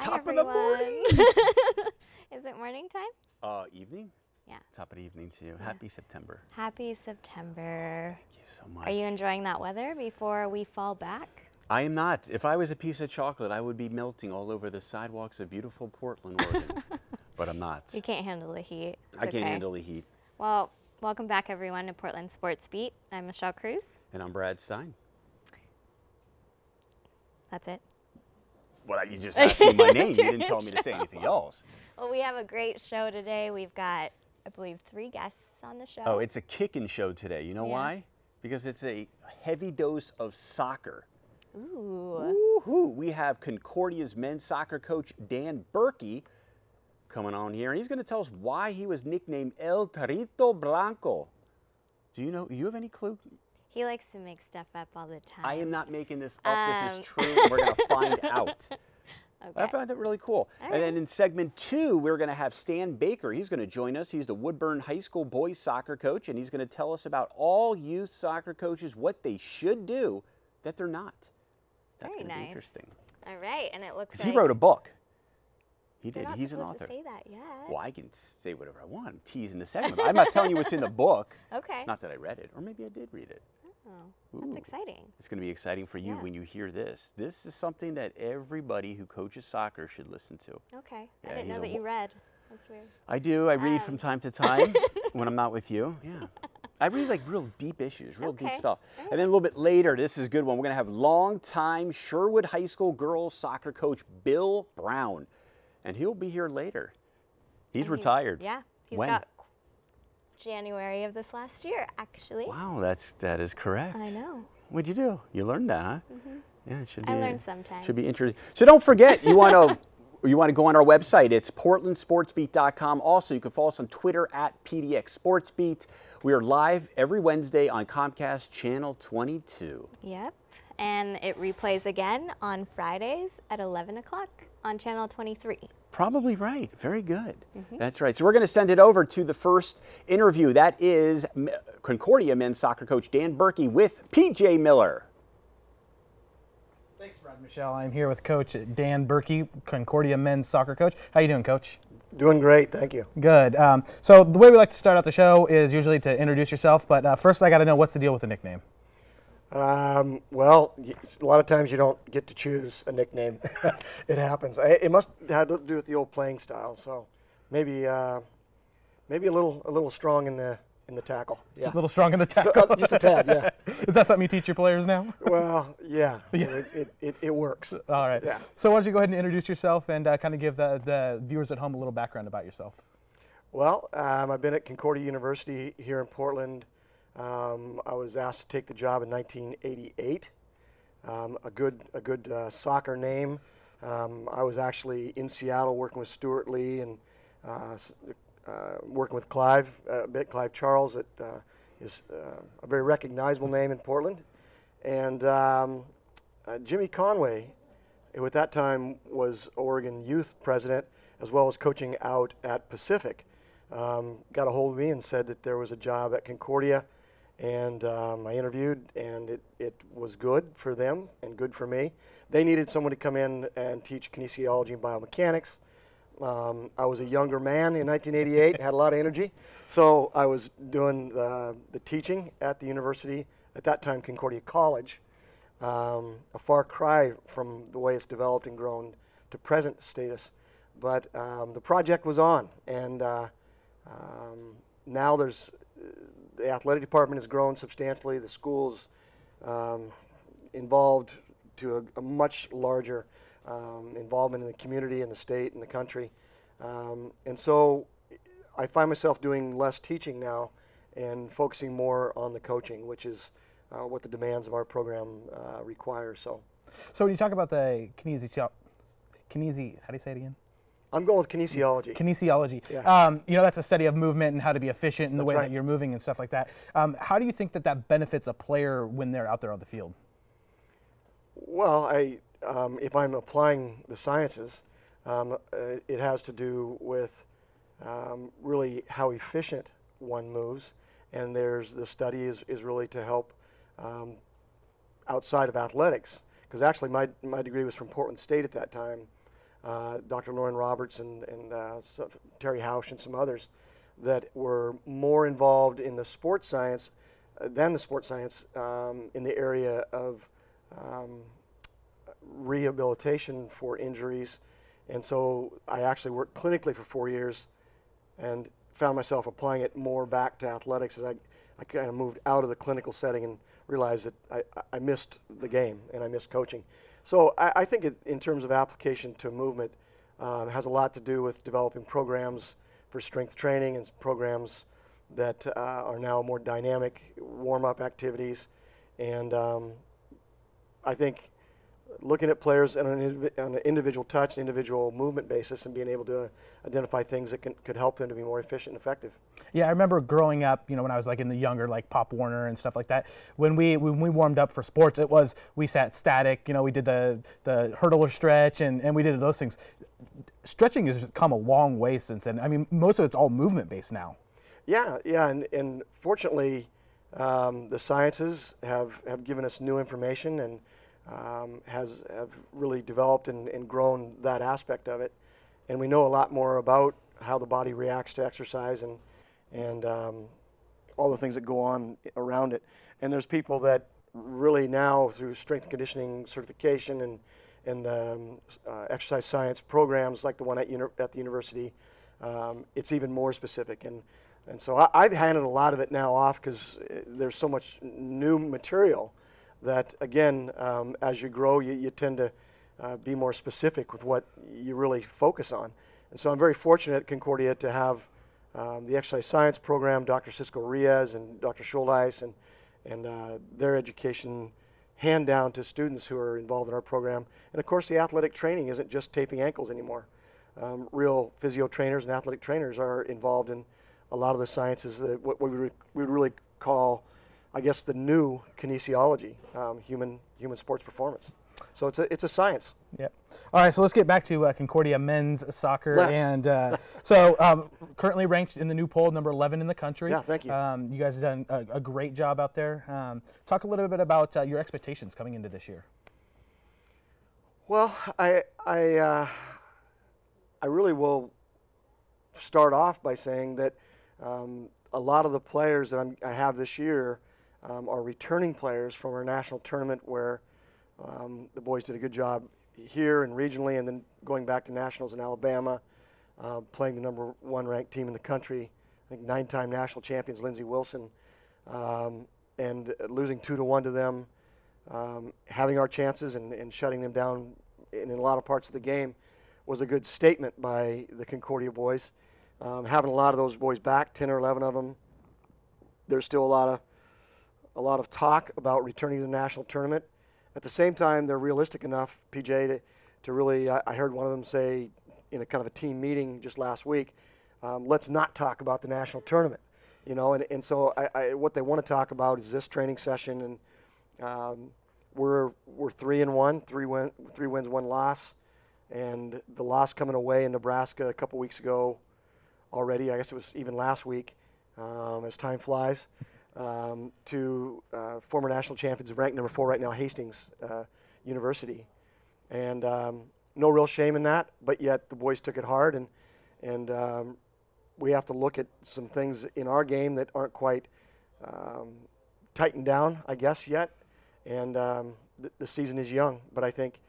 Top of the morning. Is it morning time? Evening? Yeah. Top of the evening to you. Yeah. Happy September. Happy September. Thank you so much. Are you enjoying that weather before we fall back? I am not. If I was a piece of chocolate, I would be melting all over the sidewalks of beautiful Portland, Oregon. But I'm not. You can't handle the heat. I can't handle the heat. Well, welcome back everyone to Portland Sports Beat. I'm Michelle Cruz. And I'm Brad Stein. That's it. Well, you just asked me my name. You didn't tell me to say anything else. Well, we have a great show today. We've got, I believe, 3 guests on the show. Oh, it's a kicking show today. You know why? Because it's a heavy dose of soccer. Ooh. Woohoo! We have Concordia's men's soccer coach, Dan Birkey, coming on here, and he's going to tell us why he was nicknamed El Tarito Blanco. Do you know, you have any clue? He likes to make stuff up all the time. I am not making this up. This is true, and we're going to find out. Okay. I found it really cool. And then in segment 2, we're going to have Stan Baker. He's going to join us. He's the Woodburn High School boys soccer coach, and he's going to tell us about all youth soccer coaches, what they should do that they're not. That's going to be interesting. All right, and it looks like... Because he wrote a book. He You're did. not He's an supposed author. to say that yet. Well, I can say whatever I want. I'm teasing the segment. I'm not telling you what's in the book. Okay. Not that I read it, or maybe I did read it. Oh, that's exciting. It's going to be exciting for you when you hear this. This is something that everybody who coaches soccer should listen to. Okay. Yeah, I didn't know that you read. That's weird. I do. I read from time to time when I'm not with you. Yeah. I read like real deep issues, real deep stuff. And then a little bit later, this is a good one. We're going to have longtime Sherwood High School girls soccer coach Bill Brown. And he'll be here later. He's retired. Yeah. He's when? got January of this last year, actually. Wow, that is correct. I know. What'd you do? You learned that, huh? Yeah, it should be. I learned sometimes. Should be interesting. So don't forget, you want to go on our website. It's portlandsportsbeat.com. Also, you can follow us on Twitter at PDXSportsBeat. We are live every Wednesday on Comcast Channel 22. Yep. And it replays again on Fridays at 11 o'clock on Channel 23. Probably right. Very good. That's right. So we're going to send it over to the first interview. That is Concordia men's soccer coach Dan Birkey with PJ Miller. Thanks, Brad. Michelle. I'm here with Coach Dan Birkey, Concordia men's soccer coach. How you doing, Coach? Doing great, thank you. Good. So the way we like to start out the show is usually to introduce yourself, but first I got to know what's the deal with the nickname. Well, a lot of times you don't get to choose a nickname. It happens. It must have to do with the old playing style. So maybe a little strong in the tackle. Yeah. A little strong in the tackle. Just a tad, yeah. Is that something you teach your players now? Well, yeah. It works. All right. Yeah. So why don't you go ahead and introduce yourself and kind of give the viewers at home a little background about yourself. Well, I've been at Concordia University here in Portland. I was asked to take the job in 1988. A good soccer name. I was actually in Seattle working with Stuart Lee and working with Clive Charles. That is a very recognizable name in Portland. And Jimmy Conway, who at that time was Oregon youth president, as well as coaching out at Pacific, got a hold of me and said that there was a job at Concordia. And I interviewed, and it was good for them and good for me. They needed someone to come in and teach kinesiology and biomechanics. I was a younger man in 1988, had a lot of energy, so I was doing the teaching at the university, at that time Concordia College, a far cry from the way it's developed and grown to present status. But the project was on, and now there's the athletic department has grown substantially. The school's involved to a much larger involvement in the community and the state and the country. And so I find myself doing less teaching now and focusing more on the coaching, which is what the demands of our program require. So when you talk about the how do you say it again? I'm going with kinesiology. Kinesiology. Yeah. You know, that's a study of movement and how to be efficient in the way right. that you're moving and stuff like that. How do you think that benefits a player when they're out there on the field? Well, if I'm applying the sciences, it has to do with really how efficient one moves. And the study is really to help outside of athletics. Because actually my degree was from Portland State at that time. Dr. Lauren Roberts and Terry Hausch and some others that were more involved in the sports science than the sports science in the area of rehabilitation for injuries. And so I actually worked clinically for 4 years and found myself applying it more back to athletics as I kind of moved out of the clinical setting and realized that I missed the game and I missed coaching. So I think in terms of application to movement, it has a lot to do with developing programs for strength training and programs that are now more dynamic warm-up activities. And I think looking at players on an individual touch, an individual movement basis, and being able to identify things that could help them to be more efficient and effective. Yeah, I remember growing up, when I was like in the younger, like Pop Warner and stuff like that. When we warmed up for sports, we sat static. We did the hurdle or stretch, and we did those things. Stretching has come a long way since then. I mean, most of it's all movement based now. Yeah, and fortunately, the sciences have given us new information and have really developed and grown that aspect of it, and we know a lot more about how the body reacts to exercise and all the things that go on around it. And there's people that really now, through strength and conditioning certification and exercise science programs like the one at the university, it's even more specific. And so I've handed a lot of it now off because there's so much new material that, again, as you grow, you tend to be more specific with what you really focus on. And so I'm very fortunate at Concordia to have the exercise science program, Dr. Cisco Riaz and Dr. Schuldeis, and their education hand down to students who are involved in our program. And of course, the athletic training isn't just taping ankles anymore. Real physio trainers and athletic trainers are involved in a lot of the sciences that what we would really call, I guess, the new kinesiology, human sports performance. So it's a science. Yep. All right, so let's get back to Concordia men's soccer. Let's. And so currently ranked in the new poll, number 11 in the country. Yeah, thank you. You guys have done a great job out there. Talk a little bit about your expectations coming into this year. Well, I really will start off by saying that a lot of the players that I have this year are returning players from our national tournament where the boys did a good job here and regionally, and then going back to nationals in Alabama, playing the number 1 ranked team in the country, I think 9-time national champions Lindsey Wilson, and losing 2-1 to them, having our chances and shutting them down in a lot of parts of the game was a good statement by the Concordia boys. Having a lot of those boys back, 10 or 11 of them, there's still a lot of talk about returning to the national tournament. At the same time, they're realistic enough, PJ, to really, I heard one of them say in a kind of a team meeting just last week, let's not talk about the national tournament, and so what they want to talk about is this training session, and we're 3-1, 3 wins, 1 loss, and the loss coming away in Nebraska a couple weeks ago already, I guess it was even last week, as time flies, to former national champions, ranked number 4 right now, Hastings University. And no real shame in that, but yet the boys took it hard, and we have to look at some things in our game that aren't quite tightened down, I guess, yet. And the season is young, but I think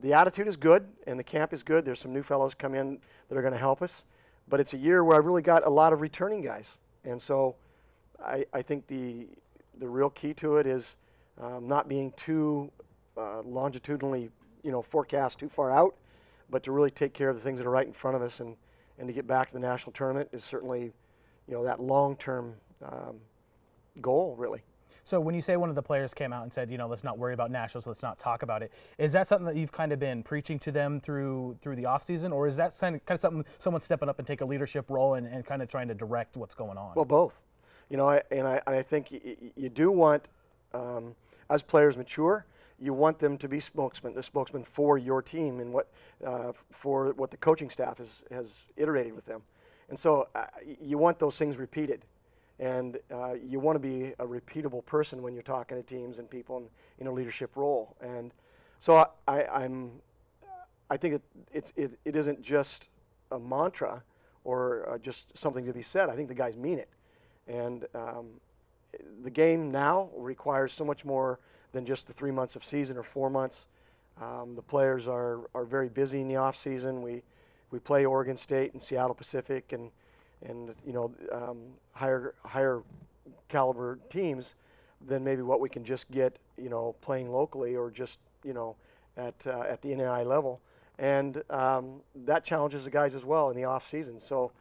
the attitude is good and the camp is good. There's some new fellows come in that are going to help us, but it's a year where I've really got a lot of returning guys. And so I think the real key to it is not being too longitudinally, forecast too far out, but to really take care of the things that are right in front of us, and to get back to the national tournament is certainly, that long-term goal, really. So when you say one of the players came out and said, let's not worry about nationals, let's not talk about it, is that something that you've kind of been preaching to them through the offseason, or is that kind of something someone stepping up and take a leadership role and kind of trying to direct what's going on? Well, both. I think you do want, as players mature, you want them to be the spokesman for your team and for what the coaching staff has iterated with them. And so you want those things repeated. And you want to be a repeatable person when you're talking to teams and people in a leadership role. And so I think it isn't just a mantra or just something to be said. I think the guys mean it. And the game now requires so much more than just the 3 months of season or 4 months. The players are very busy in the off season. We play Oregon State and Seattle Pacific and you know, higher caliber teams than maybe what we can just get, you know, playing locally or just, you know, at the NAI level. And that challenges the guys as well in the off season. So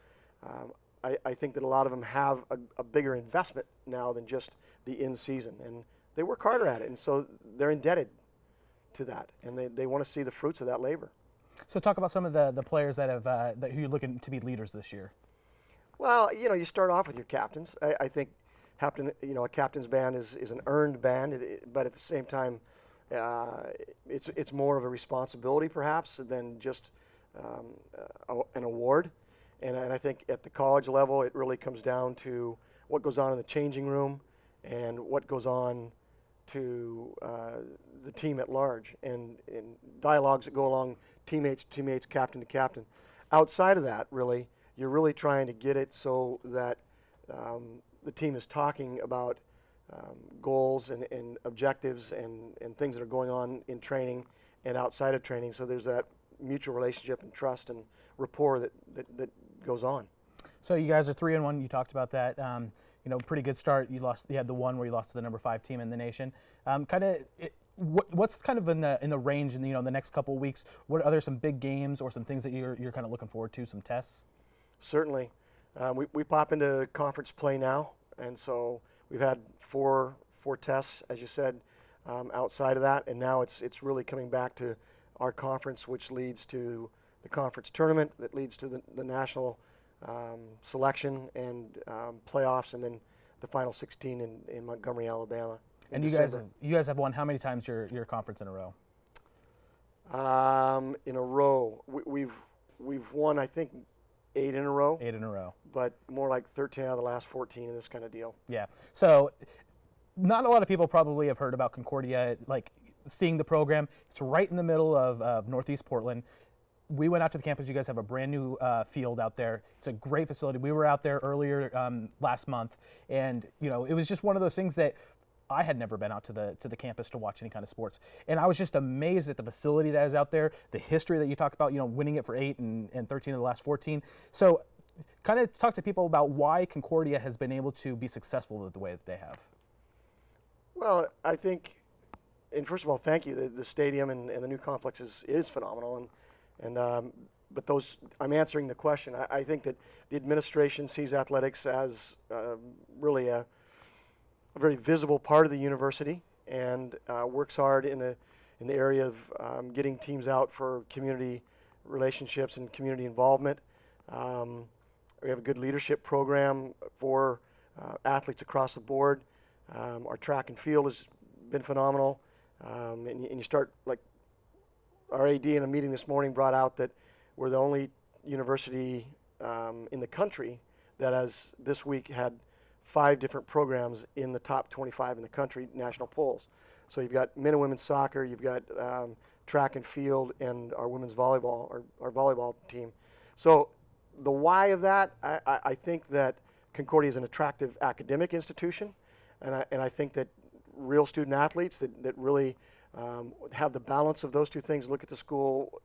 I think that a lot of them have a bigger investment now than just the in season, and they work harder at it, and so they're indebted to that, and they want to see the fruits of that labor. So talk about some of the players that have who you're looking to be leaders this year. Well, you know, you start off with your captains. I think you know, a captain's band is an earned band, but at the same time, it's more of a responsibility perhaps than just an award. And I think at the college level, it really comes down to what goes on in the changing room and what goes on to the team at large, and dialogues that go along teammates to teammates, captain to captain. Outside of that, really, you're really trying to get it so that the team is talking about goals and objectives and things that are going on in training and outside of training. So there's that mutual relationship and trust and rapport that goes on. So you guys are 3-1. You talked about that. You know, pretty good start. You had the one where you lost to the number 5 team in the nation. What's kind of in the range in, you know, the next couple of weeks? Are there some big games or some things that you're kind of looking forward to? Some tests. Certainly, we pop into conference play now, and so we've had four tests, as you said, outside of that, and now it's really coming back to our conference, which leads to the conference tournament, that leads to the national selection and playoffs, and then the final 16 in Montgomery, Alabama. And you guys have won how many times your conference in a row? In a row, we've won, I think, 8 in a row. 8 in a row. But more like 13 out of the last 14 in this kind of deal. Yeah. So not a lot of people probably have heard about Concordia, like seeing the program. It's right in the middle of Northeast Portland. We went out to the campus. You guys have a brand new field out there. It's a great facility. We were out there earlier last month, and you know, it was just one of those things that I had never been out to the campus to watch any kind of sports, and I was just amazed at the facility that is out there, the history that you talked about. You know, winning it for 8 and 13 of the last 14. So, kind of talk to people about why Concordia has been able to be successful the way that they have. Well, I think, and first of all, thank you. The stadium and the new complex is phenomenal, but I'm answering the question. I think that the administration sees athletics as really a very visible part of the university, and works hard in the area of getting teams out for community relationships and community involvement. We have a good leadership program for athletes across the board. Our track and field has been phenomenal, and you start, like, our AD in a meeting this morning brought out that we're the only university in the country that has this week had 5 different programs in the top 25 in the country, national polls. So you've got men and women's soccer, you've got track and field, and our women's volleyball, our volleyball team. So the why of that, I think that Concordia is an attractive academic institution, and I think that real student athletes that really have the balance of those two things, look at the school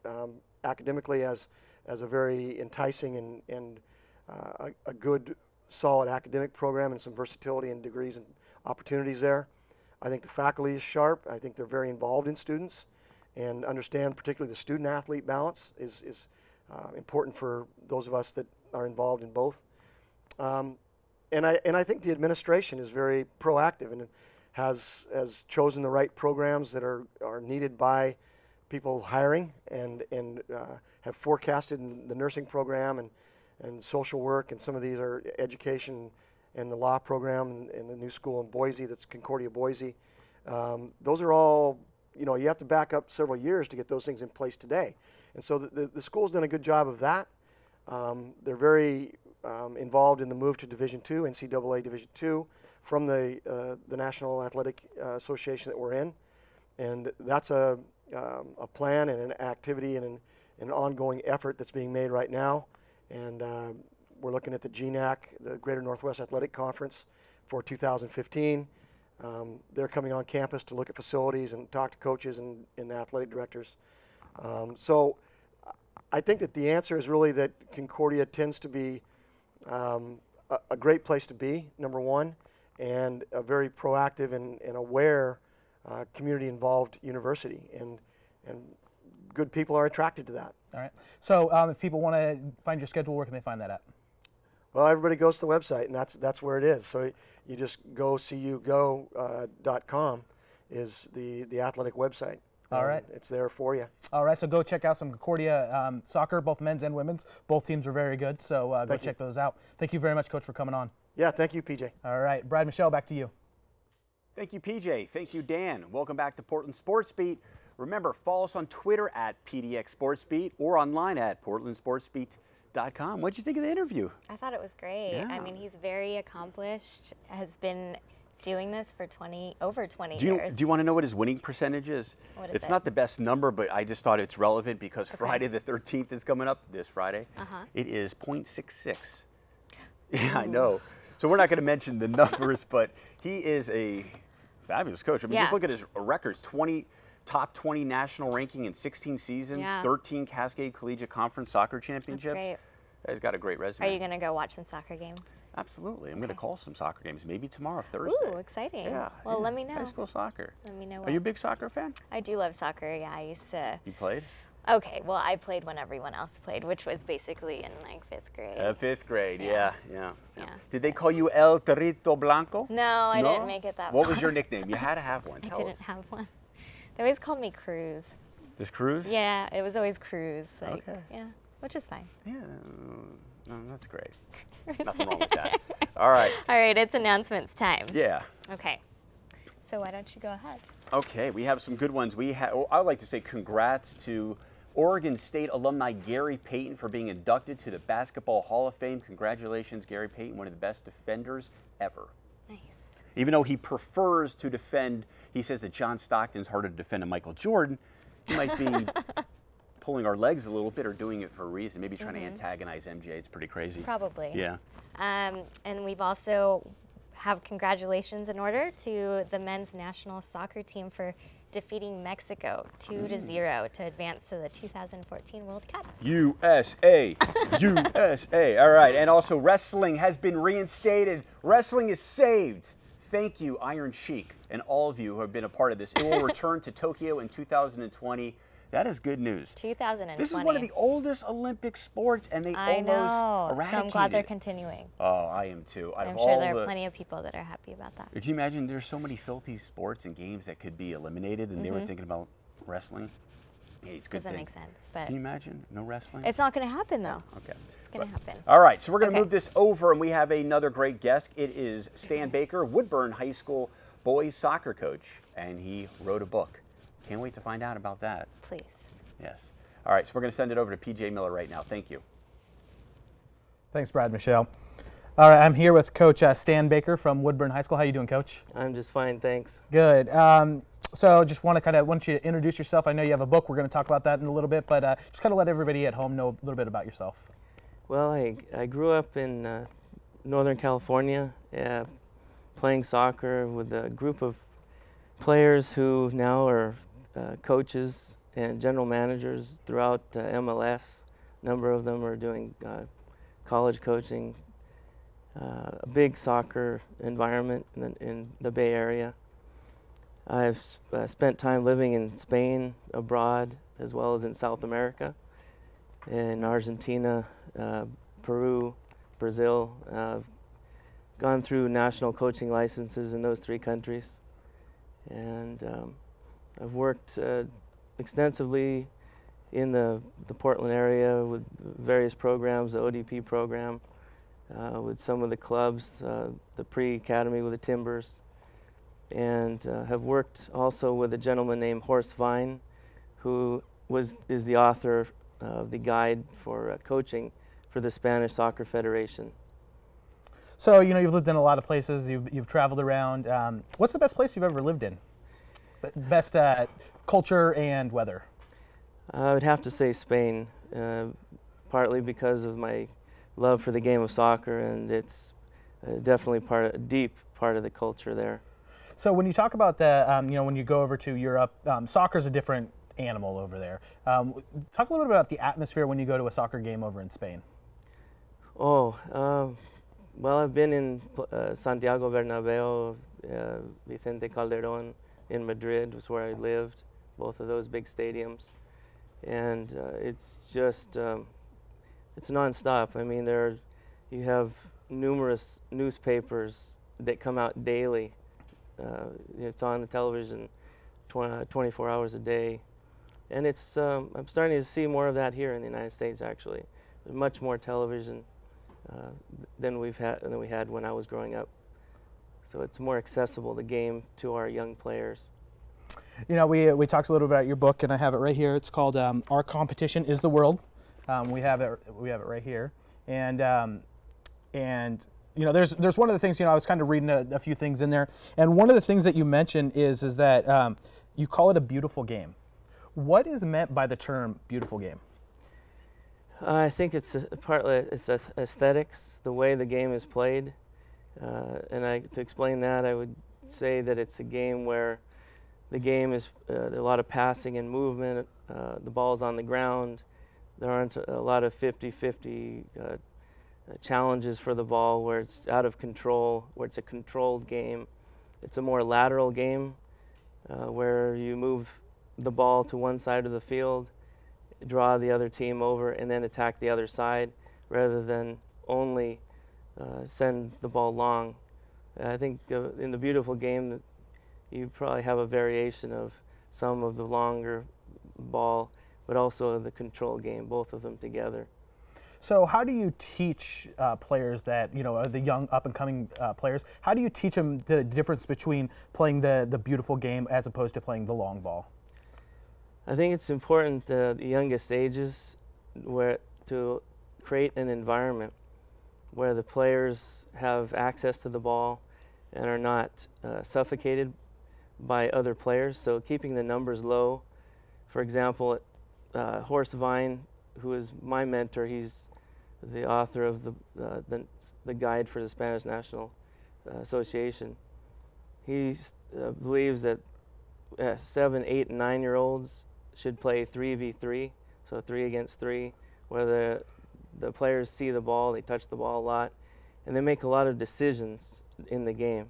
academically as a very enticing and a good, solid academic program and some versatility and degrees and opportunities there. I think the faculty is sharp. I think they're very involved in students and understand particularly the student-athlete balance is important for those of us that are involved in both. And I think the administration is very proactive and has chosen the right programs that are needed by people hiring and have forecasted in the nursing program and social work, and some of these are education and the law program and the new school in Boise, that's Concordia Boise. Those are all, you know, you have to back up several years to get those things in place today. And so the school's done a good job of that. They're very involved in the move to Division II, NCAA Division II, from the National Athletic Association that we're in. And that's a a plan and an activity and an ongoing effort that's being made right now. And we're looking at the GNAC, the Greater Northwest Athletic Conference, for 2015. They're coming on campus to look at facilities and talk to coaches and athletic directors. So I think that the answer is really that Concordia tends to be a great place to be, number one, and a very proactive and aware community-involved university. And good people are attracted to that. All right. So if people want to find your schedule, where can they find that at? Well, everybody goes to the website, and that's where it is. So you just go cugo.com is the athletic website. All right. It's there for you. All right, so go check out some Concordia soccer, both men's and women's. Both teams are very good, so go check those out. Thank you very much, Coach, for coming on. Yeah, thank you, PJ. All right, Brad, Michelle, back to you. Thank you, PJ. Thank you, Dan. Welcome back to Portland Sports Beat. Remember, follow us on Twitter at PDX SportsBeat or online at portlandsportsbeat.com. What did you think of the interview? I thought it was great. Yeah. I mean, he's very accomplished, has been doing this for over 20 years. Do you want to know what his winning percentage is? What is it's it? not the best number, but I just thought it's relevant because Friday the 13th is coming up, this Friday. It is .66. Yeah, I know. So we're not going to mention the numbers, but he is a fabulous coach. I mean, just look at his records: top 20 national ranking in 16 seasons, 13 Cascade Collegiate Conference soccer championships. That's great. He's got a great resume. Are you going to go watch some soccer games? Absolutely. I'm going to call some soccer games, maybe tomorrow, Thursday. Ooh, exciting. Yeah. Well, let me know. High school soccer. Let me know. Are you a big soccer fan? I do love soccer. Yeah, I used to. You played? Okay, well, I played when everyone else played, which was basically in like 5th grade. 5th grade, yeah. Did they call you El Torito Blanco? No, I didn't make it that far. What was your nickname? You had to have one. I Tell didn't us. have one. They always called me Cruz. Just Cruz? Yeah, it was always Cruz. Like, Okay. Yeah, which is fine. Yeah, no, that's great. Nothing wrong with that. All right. All right, it's announcements time. Yeah. Okay. So why don't you go ahead? Okay, we have some good ones. I'd like to say congrats to Oregon State alumni Gary Payton for being inducted to the Basketball Hall of Fame. Congratulations, Gary Payton, one of the best defenders ever. Nice. Even though he prefers to defend, he says that John Stockton's harder to defend than Michael Jordan. He might be pulling our legs a little bit or doing it for a reason. Maybe trying to antagonize MJ. It's pretty crazy. Probably. Yeah. And we've also have congratulations in order to the men's national soccer team for defeating Mexico 2-0 to advance to the 2014 World Cup. USA, USA. All right, and also wrestling has been reinstated. Wrestling is saved. Thank you, Iron Sheik, and all of you who have been a part of this. It will return to Tokyo in 2020. That is good news. 2020. This is one of the oldest Olympic sports, and they I almost know. eradicated So I'm glad they're it. continuing. Oh, I am too. I'm sure there are plenty of people that are happy about that. Can you imagine there's so many filthy sports and games that could be eliminated, and they were thinking about wrestling? Hey, it's a good Doesn't thing. make sense, but Can you imagine? No wrestling? it's not going to happen though. Okay. It's going to happen. All right, so we're going to Okay. move this over, and we have another great guest. It is Stan Baker, Woodburn High School boys soccer coach, and he wrote a book. Can't wait to find out about that. Please. Yes. All right, so we're going to send it over to PJ Miller right now. Thank you. Thanks, Brad, Michelle. All right, I'm here with Coach Stan Baker from Woodburn High School. How you doing, Coach? I'm just fine, thanks. Good. So just want you to introduce yourself. I know you have a book. We're going to talk about that in a little bit, but just kind of let everybody at home know a little bit about yourself. Well, I grew up in Northern California, playing soccer with a group of players who now are coaches and general managers throughout MLS. A number of them are doing college coaching, a big soccer environment in the Bay Area. I've spent time living in Spain, abroad, as well as in South America, in Argentina, Peru, Brazil. I've gone through national coaching licenses in those 3 countries. And I've worked extensively in the Portland area with various programs, the ODP program, with some of the clubs, the pre-academy with the Timbers, and have worked also with a gentleman named Horst Vine, who is the author of the guide for coaching for the Spanish Soccer Federation. So, you've lived in a lot of places. You've traveled around. What's the best place you've ever lived in? Best culture and weather? I would have to say Spain, partly because of my love for the game of soccer, and it's definitely a deep part of the culture there. So when you talk about the, when you go over to Europe, soccer's a different animal over there. Talk a little bit about the atmosphere when you go to a soccer game over in Spain. Well, I've been in Santiago Bernabeu, Vicente Calderón in Madrid was where I lived, both of those big stadiums. And it's just, it's nonstop. I mean, you have numerous newspapers that come out daily. It's on the television 24 hours a day. And it's, I'm starting to see more of that here in the United States, actually. There's much more television than we had when I was growing up. So it's more accessible, the game, to our young players. You know, we talked a little bit about your book, and I have it right here. It's called "Our Competition Is the World." We have it right here, and you know, there's one of the things, you know, I was kind of reading a few things in there, and one of the things that you mentioned is that you call it a beautiful game. What is meant by the term beautiful game? I think it's partly it's aesthetics, the way the game is played, and to explain that, I would say that it's a game where the game is a lot of passing and movement. The ball's on the ground. There aren't a lot of 50-50 challenges for the ball where it's out of control, where it's a controlled game. It's a more lateral game where you move the ball to one side of the field, draw the other team over, and then attack the other side rather than only send the ball long. I think in the beautiful game, you probably have a variation of some of the longer ball, but also the control game, both of them together. So how do you teach players that, you know, the young up-and-coming players, how do you teach them the difference between playing the beautiful game as opposed to playing the long ball? I think it's important at the youngest ages to create an environment where the players have access to the ball and are not suffocated by other players, so keeping the numbers low. For example, Horst Vine, who is my mentor, he's the author of the guide for the Spanish National Association. He believes that 7, 8, and 9-year-olds should play 3v3, so 3 against 3, where the players see the ball, they touch the ball a lot, and they make a lot of decisions in the game.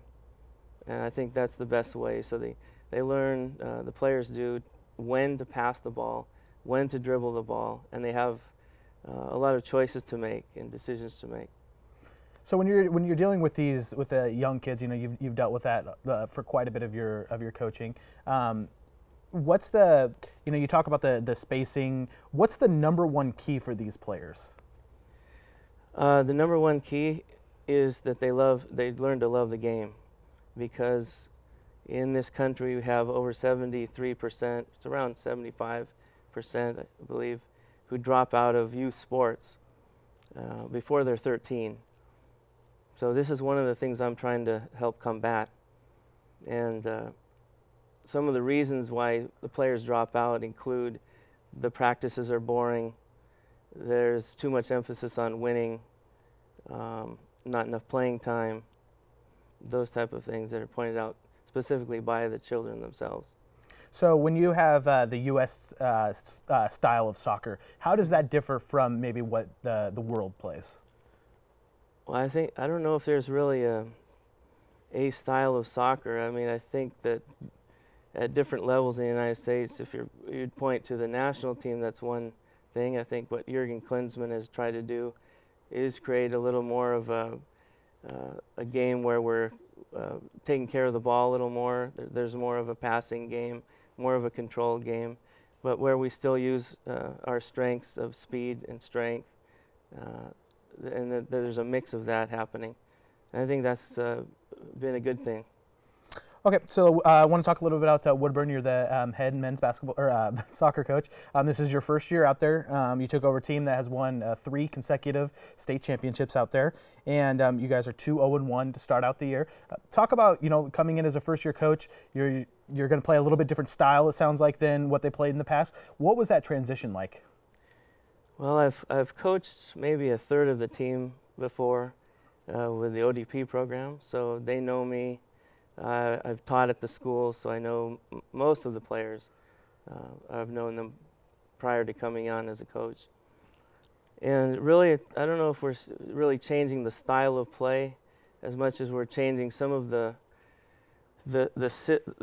And I think that's the best way. So they learn, the players do, when to pass the ball, when to dribble the ball, and they have a lot of choices to make and decisions to make. So when you're dealing with the young kids, you know, you've dealt with that for quite a bit of your coaching. What's you talk about the spacing. What's the #1 key for these players? The #1 key is that they learn to love the game, because in this country we have over 73%, it's around 75%, I believe, who drop out of youth sports before they're 13. So this is one of the things I'm trying to help combat. And some of the reasons why the players drop out include the practices are boring, there's too much emphasis on winning, not enough playing time, those type of things that are pointed out specifically by the children themselves. So when you have the U.S. Style of soccer, how does that differ from maybe what the world plays? Well, I don't know if there's really a style of soccer. I mean, I think that at different levels in the United States, if you'd point to the national team, that's one thing. I think what Jurgen Klinsmann has tried to do is create a little more of a game where we're taking care of the ball a little more. There's more of a passing game, more of a controlled game, but where we still use our strengths of speed and strength, and there's a mix of that happening. And I think that's been a good thing. Okay, so I want to talk a little bit about Woodburn. You're the head men's basketball or soccer coach. This is your first year out there. You took over a team that has won 3 consecutive state championships out there, and you guys are 2-0-1 to start out the year. Talk about, you know, coming in as a first-year coach. You're you're going to play a little bit different style, it sounds like, than what they played in the past. What was that transition like? Well, I've coached maybe a third of the team before with the ODP program, so they know me. I've taught at the school, so I know most of the players. I've known them prior to coming on as a coach. And really, I don't know if we're really changing the style of play as much as we're changing some of the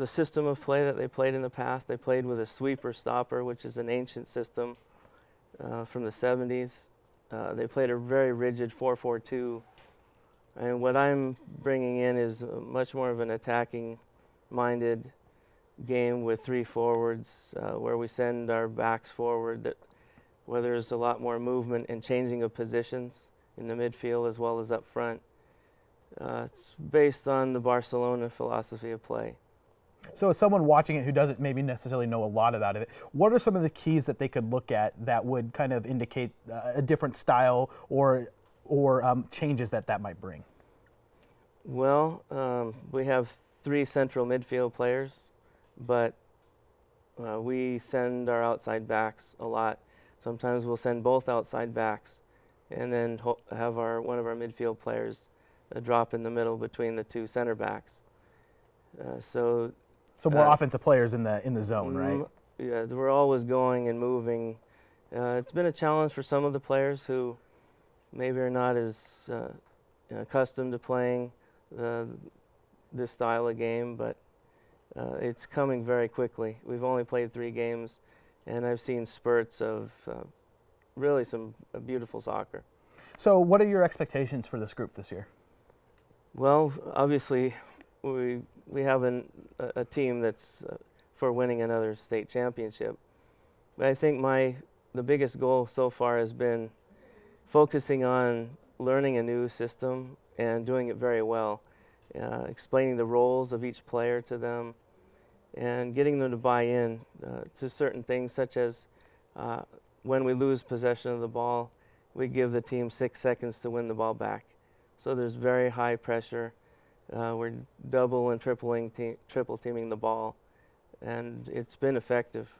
system of play that they played in the past. They played with a sweeper-stopper, which is an ancient system from the 70s. They played a very rigid 4-4-2. And what I'm bringing in is much more of an attacking-minded game with 3 forwards, where we send our backs forward, where there's a lot more movement and changing of positions in the midfield as well as up front. It's based on the Barcelona philosophy of play. So as someone watching it who doesn't maybe necessarily know a lot about it, what are some of the keys that they could look at that would kind of indicate a different style or changes that might bring? Well, we have 3 central midfield players, but we send our outside backs a lot. Sometimes we'll send both outside backs and then have one of our midfield players drop in the middle between the 2 center backs. So more offensive players in the zone, right? Yeah, we're always going and moving. It's been a challenge for some of the players who maybe are not as accustomed to playing this style of game, but it's coming very quickly. We've only played 3 games, and I've seen spurts of really some beautiful soccer. So what are your expectations for this group this year? Well, obviously, we have a team that's for winning another state championship. But I think the biggest goal so far has been focusing on learning a new system and doing it very well, explaining the roles of each player to them, and getting them to buy in to certain things, such as when we lose possession of the ball, we give the team 6 seconds to win the ball back. So there's very high pressure. We're double and triple teaming the ball, and it's been effective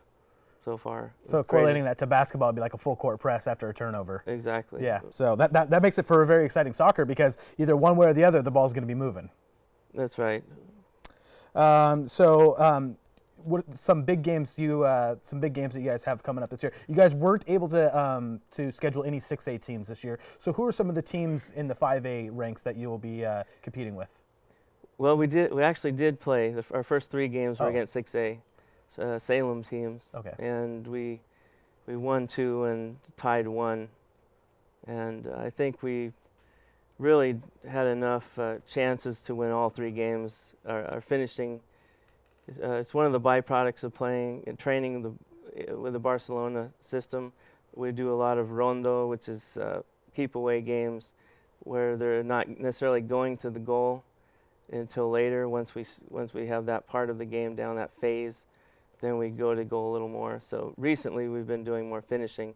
so far. So correlating that to basketball would be like a full court press after a turnover. Exactly. Yeah, so that makes it for a very exciting soccer, because either one way or the other, the ball's going to be moving. That's right. What some big games that you guys have coming up this year? You guys weren't able to schedule any 6A teams this year. So who are some of the teams in the 5A ranks that you will be competing with? Well, we actually did play. Our first 3 games were against 6A Salem teams. Okay. And we won 2 and tied 1. And I think we really had enough chances to win all 3 games. Our finishing, it's one of the byproducts of playing and training with the Barcelona system. We do a lot of rondo, which is keep away games, where they're not necessarily going to the goal until later. Once we have that part of the game down, that phase, then we go to goal a little more. So recently we've been doing more finishing,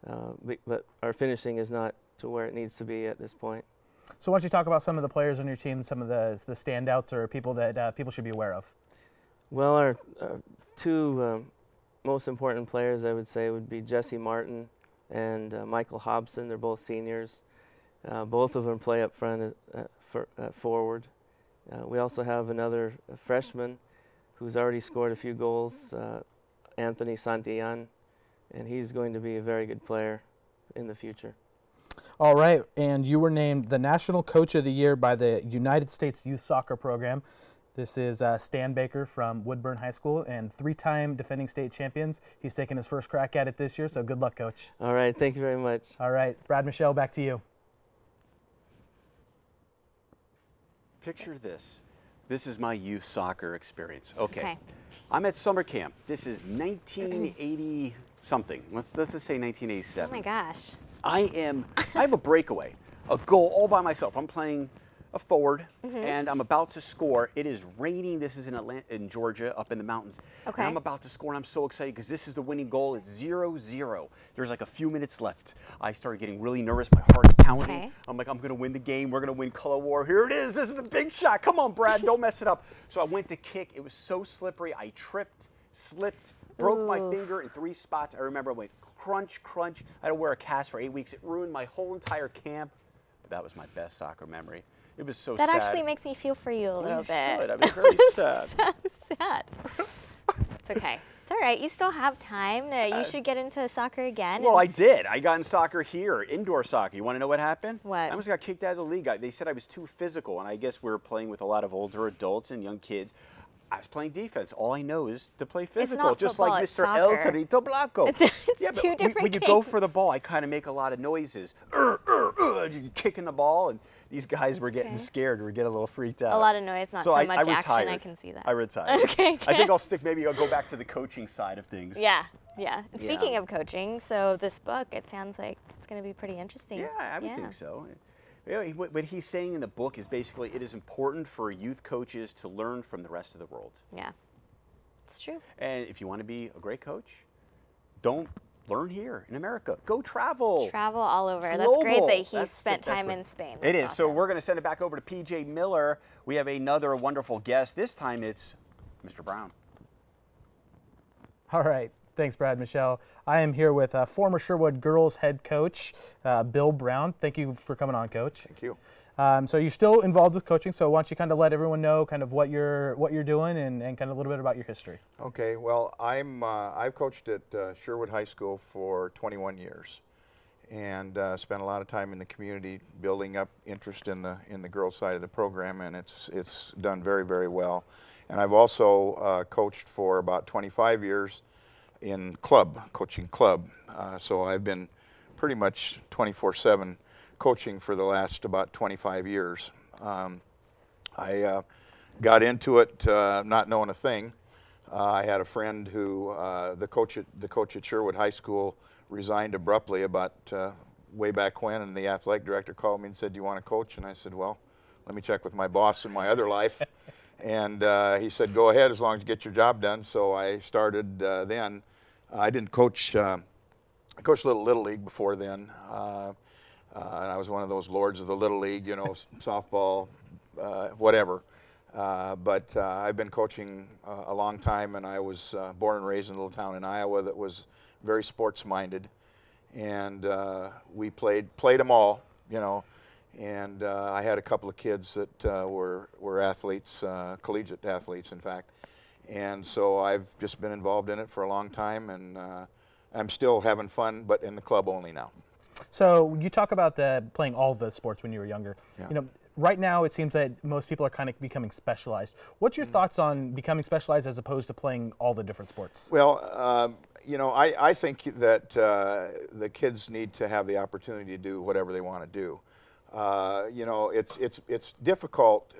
but our finishing is not to where it needs to be at this point. So why don't you talk about some of the players on your team, some of the standouts or people that people should be aware of? Well, our 2 most important players, I would say, would be Jesse Martin and Michael Hobson. They're both seniors. Both of them play up front forward. We also have another freshman who's already scored a few goals, Anthony Santillan, and he's going to be a very good player in the future. All right, and you were named the National Coach of the Year by the United States Youth Soccer Program. This is Stan Baker from Woodburn High School and 3-time defending state champions. He's taking his first crack at it this year, so good luck, Coach. All right, thank you very much. All right, Brad Michelle, back to you. Picture this. This is my youth soccer experience. Okay. I'm at summer camp. This is 1980 something. Let's just say 1987. Oh my gosh. I have a breakaway, a goal all by myself. I'm playing a forward, and I'm about to score. It is raining. This is in Georgia, up in the mountains. Okay. And I'm about to score, and I'm so excited because this is the winning goal. It's 0-0. There's like a few minutes left. I started getting really nervous. My heart's pounding. Okay. I'm like, I'm going to win the game. We're going to win color war. Here it is. This is the big shot. Come on, Brad. Don't mess it up. So I went to kick. It was so slippery. I tripped, slipped, broke my finger in 3 spots. I remember I went crunch, crunch. I had to wear a cast for 8 weeks. It ruined my whole entire camp. But that was my best soccer memory. It was so sad. That actually makes me feel for you a little bit. Should. I was very sad. So sad. It's okay. It's all right. You still have time. You should get into soccer again. Well, I did. I got in soccer here, indoor soccer. You want to know what happened? What? I almost got kicked out of the league. They said I was too physical, and I guess we were playing with a lot of older adults and young kids. I was playing defense. All I know is to play physical, not just football, like it's Mr. El soccer. Torito Blanco. It's yeah, but two different when you go for the games. ball, I kind of make a lot of noises. You're kicking the ball, and these guys were getting scared. We're getting a little freaked out. A lot of noise, not so I much action. retired. I can see that. I retired. Okay, I think good. I'll go back to the coaching side of things. Yeah, yeah. And Yeah. speaking of coaching, so this book, it sounds like it's going to be pretty interesting. Yeah, I would think so. You know, what he's saying in the book is basically it is important for youth coaches to learn from the rest of the world. Yeah, it's true. And if you want to be a great coach, don't learn here in America. Go travel. Travel all over. Global. That's great that he That's the spent best time way. in Spain. It is. That's So awesome. we're going to send it back over to PJ Miller. We have another wonderful guest. This time it's Mr. Brown. All right. Thanks, Brad. Michelle. I am here with former Sherwood girls head coach, Bill Brown. Thank you for coming on, Coach. Thank you. So you're still involved with coaching, so why don't you kind of let everyone know kind of what you're doing and kind of a little bit about your history. Okay. Well, I've coached at Sherwood High School for 21 years, and spent a lot of time in the community building up interest in the girls side of the program, and it's done very, very well. And I've also coached for about 25 years in coaching club. So I've been pretty much 24/7 coaching for the last about 25 years. I got into it not knowing a thing. I had a friend who, the coach at Sherwood High School, resigned abruptly about way back when, and the athletic director called me and said, "Do you want to coach?" And I said, "Well, let me check with my boss in my other life." And he said, "Go ahead, as long as you get your job done." So I started then. I didn't coach. I coached Little League before then. And I was one of those lords of the Little League, you know, softball, whatever. But I've been coaching a long time, and I was born and raised in a little town in Iowa that was very sports-minded. And we played them all, you know. And I had a couple of kids that were athletes, collegiate athletes, in fact. And so I've just been involved in it for a long time, and I'm still having fun, but in the club only now. So you talk about playing all the sports when you were younger. Yeah. You know, right now it seems that most people are kind of becoming specialized. What's your thoughts on becoming specialized as opposed to playing all the different sports? Well, you know, I think that the kids need to have the opportunity to do whatever they want to do. You know, it's difficult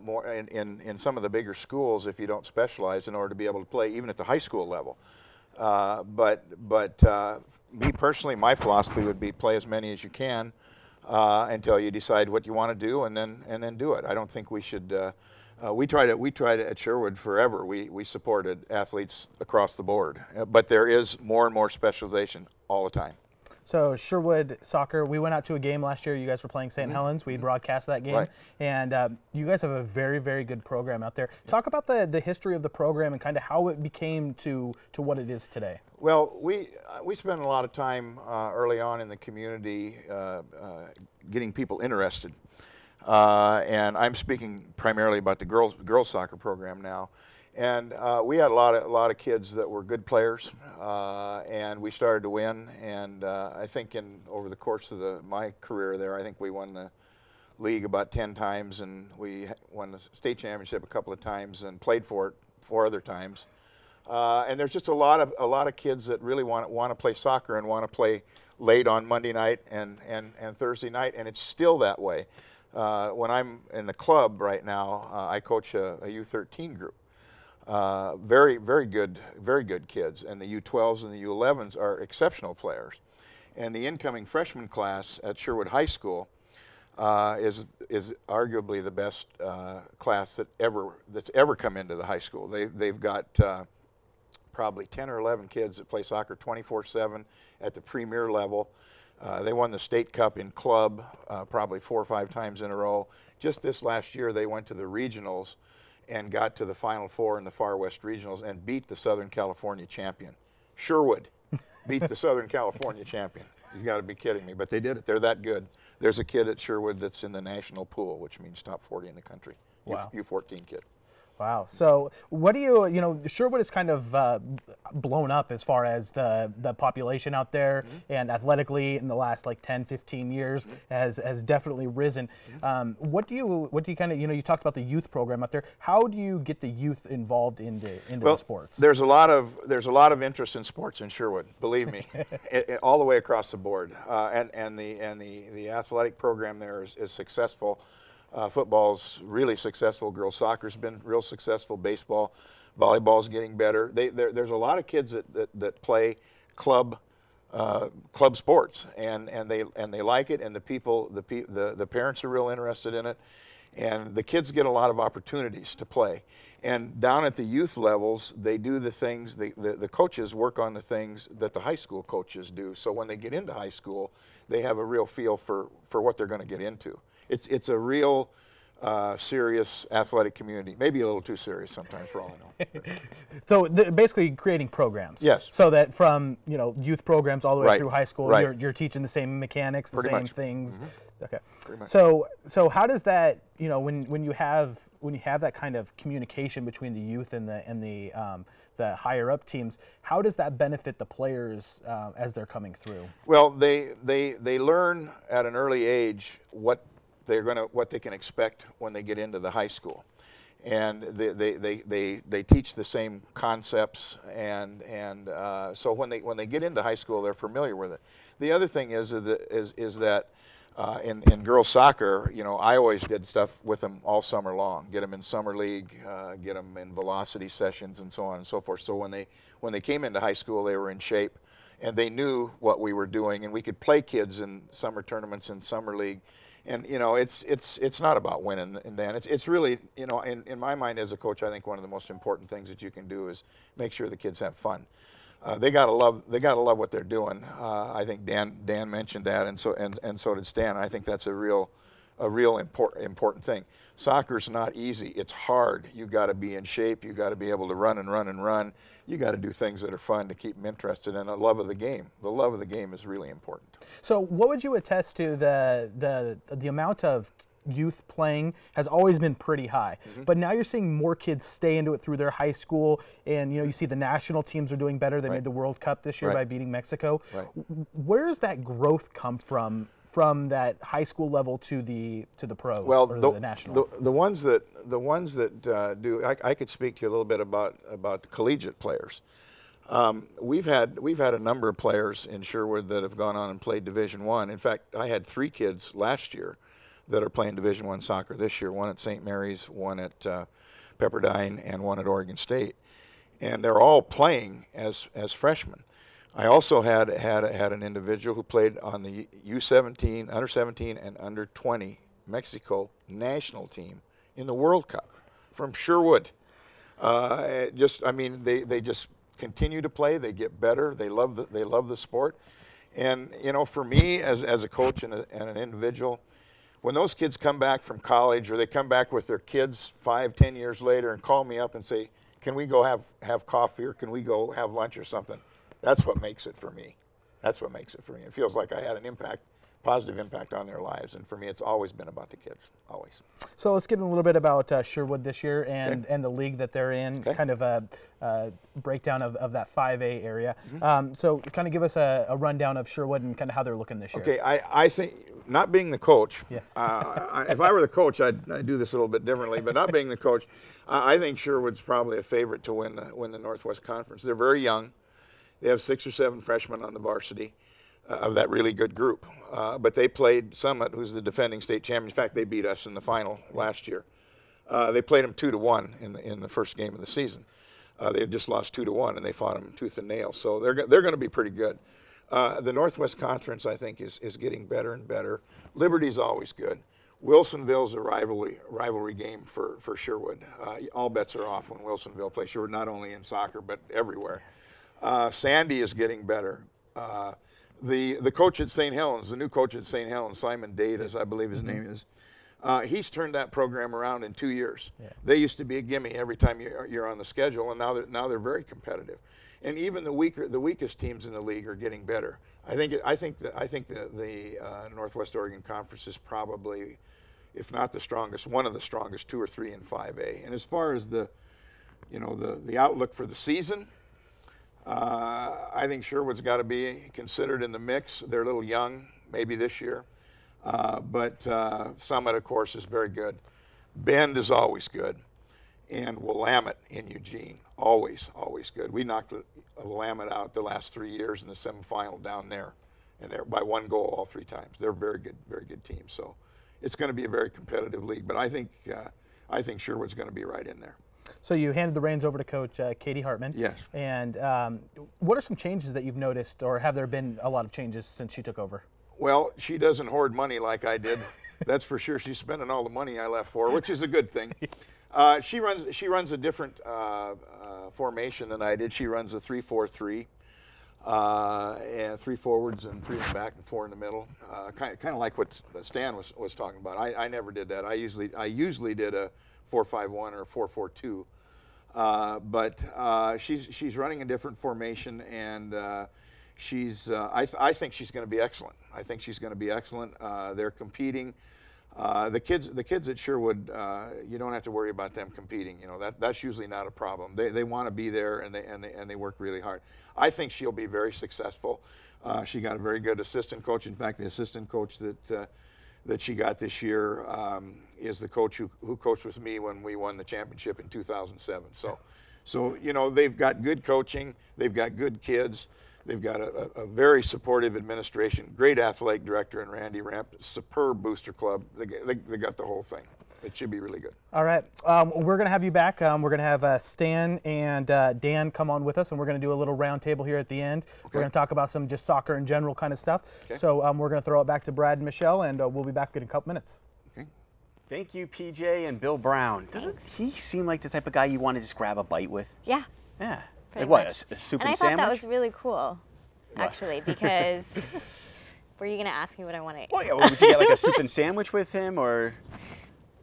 more in some of the bigger schools if you don't specialize in order to be able to play even at the high school level. But me personally, my philosophy would be play as many as you can until you decide what you want to do, and then do it. I don't think we should. We tried it at Sherwood forever. We supported athletes across the board, but there is more and more specialization all the time. So Sherwood soccer, we went out to a game last year. You guys were playing St. Helens. We broadcast that game. Right. And you guys have a very, very good program out there. Talk about the history of the program and kind of how it became to what it is today. Well, we spent a lot of time early on in the community getting people interested. And I'm speaking primarily about the girls soccer program now. And we had a lot of kids that were good players, and we started to win. And I think over the course of my career there, I think we won the league about 10 times, and we won the state championship a couple of times, and played for it 4 other times. And there's just a lot of kids that really want to play soccer and want to play late on Monday night and Thursday night, and it's still that way. When I'm in the club right now, I coach a U13 group. Very, very good kids, and the U12s and the U11s are exceptional players. And the incoming freshman class at Sherwood High School, is arguably the best class that's ever come into the high school. They've got probably 10 or 11 kids that play soccer 24/7 at the premier level. They won the state cup in club probably 4 or 5 times in a row. Just this last year, they went to the regionals and got to the Final Four in the Far West Regionals and beat the Southern California champion. Sherwood beat the Southern California champion. You got to be kidding me, but they did it. They're that good. There's a kid at Sherwood that's in the national pool, which means top 40 in the country. Wow. U14 kid. Wow. So what do you Sherwood is kind of blown up as far as the population out there, and athletically in the last like 10, 15 years has definitely risen. What do you kind of, you talked about the youth program out there. How do you get the youth involved into the sports? There's a lot of interest in sports in Sherwood, believe me, all the way across the board. And the athletic program there is successful. Football's really successful. Girls soccer's been real successful. Baseball, volleyball's getting better. There's a lot of kids that play club sports, and they like it, and the parents are real interested in it, and the kids get a lot of opportunities to play. And down at the youth levels, they do the things, the coaches work on the things that the high school coaches do. So when they get into high school, they have a real feel for what they're going to get into. It's a real serious athletic community. Maybe a little too serious sometimes, for all I know. So basically creating programs. Yes. So that from youth programs all the way Right. through high school, Right. you're teaching the same mechanics, the Pretty same much. things. Okay. Pretty much. So how does that when you have that kind of communication between the youth and the higher up teams, how does that benefit the players as they're coming through? Well, they learn at an early age what they can expect when they get into the high school, and they teach the same concepts, and so when they get into high school, they're familiar with it. The other thing is that in girls soccer, I always did stuff with them all summer long. Get them in summer league, get them in velocity sessions, and so on and so forth. So when they came into high school, they were in shape, and they knew what we were doing, and we could play kids in summer tournaments in summer league. And it's not about winning, and then it's really in my mind as a coach, I think one of the most important things that you can do is make sure the kids have fun. They gotta love what they're doing. I think Dan mentioned that, and so did Stan. I think that's a real important thing. Soccer's not easy. It's hard. You got to be in shape. You got to be able to run and run and run. You got to do things that are fun to keep them interested, and the love of the game. The love of the game is really important. So what would you attest to the amount of youth playing has always been pretty high, but now you're seeing more kids stay into it through their high school, and you see the national teams are doing better. They made the World Cup this year by beating Mexico. Right. Where does that growth come from that high school level to the pros? Well, or the national. the ones that do. I could speak to you a little bit about the collegiate players. We've had a number of players in Sherwood that have gone on and played Division I. In fact, I had 3 kids last year that are playing Division I soccer this year. One at St. Mary's, one at Pepperdine, and one at Oregon State, and they're all playing as freshmen. I also had an individual who played on the U17, under 17, and under 20 Mexico national team in the World Cup from Sherwood. They just continue to play. They get better. They love the sport. And for me as a coach and an individual, when those kids come back from college, or they come back with their kids 5-10 years later and call me up and say, "Can we go have coffee, or can we go have lunch or something?" That's what makes it for me. That's what makes it for me. It feels like I had an positive impact on their lives, and for me, it's always been about the kids, always. So let's get a little bit about Sherwood this year and the league that they're in, kind of a breakdown of that 5A area. So kind of give us a rundown of Sherwood and kind of how they're looking this year. Okay, I think, not being the coach, if I were the coach, I'd do this a little bit differently, but not being the coach, I think Sherwood's probably a favorite to win the Northwest Conference. They're very young. They have 6 or 7 freshmen on the varsity of that really good group. But they played Summit, who's the defending state champion. In fact, they beat us in the final last year. They played them 2-1 in the first game of the season. They had just lost 2-1, and they fought them tooth and nail. So they're going to be pretty good. The Northwest Conference, I think, is getting better and better. Liberty's always good. Wilsonville's a rivalry game for Sherwood. All bets are off when Wilsonville plays Sherwood, not only in soccer but everywhere. Sandy is getting better. The coach at St. Helens, the new coach at St. Helens, Simon Datas, I believe his name is, he's turned that program around in 2 years. Yeah. They used to be a gimme every time you're on the schedule, and now they're very competitive. And even the weakest teams in the league are getting better. I think the Northwest Oregon Conference is probably, if not the strongest, one of the strongest, 2 or 3 in 5A. And as far as the outlook for the season, I think Sherwood's got to be considered in the mix. They're a little young, maybe this year, but Summit, of course, is very good. Bend is always good, and Willamette in Eugene, always good. We knocked Willamette out the last 3 years in the semifinal down there, and they're by 1 goal all 3 times. They're a very good team. So it's going to be a very competitive league, but I think Sherwood's going to be right in there. So you handed the reins over to Coach Katy Hartman. Yes. And what are some changes that you've noticed, or have there been a lot of changes since she took over? Well, she doesn't hoard money like I did. That's for sure. She's spending all the money I left for her, which is a good thing. She runs a different formation than I did. She runs a 3-4-3, and 3 forwards and 3 in the back and 4 in the middle. Kind of like what Stan was talking about. I never did that. I usually did a 4-5-1 or 4-4-2, but she's running a different formation, and I think she's going to be excellent. I think she's going to be excellent. They're competing. The kids at Sherwood, you don't have to worry about them competing. That's usually not a problem. They want to be there, and they work really hard. I think she'll be very successful. She got a very good assistant coach. In fact, the assistant coach that she got this year is the coach who coached with me when we won the championship in 2007. So they've got good coaching. They've got good kids. They've got a very supportive administration, great athletic director in Randy Ramp, superb booster club. They got the whole thing. It should be really good. All right. We're going to have you back. We're going to have Stan and Dan come on with us, and we're going to do a little round table here at the end. Okay. We're going to talk about some just soccer in general kind of stuff. Okay. So we're going to throw it back to Brad and Michelle, and we'll be back in a couple minutes. Okay. Thank you, PJ and Bill Brown. Doesn't he seem like the type of guy you want to just grab a bite with? Yeah. Yeah. Pretty like much. What, a soup and and I sandwich? thought that was really cool, actually, because were you going to ask me what I want to eat? Well, yeah, would you get like a soup and sandwich with him, or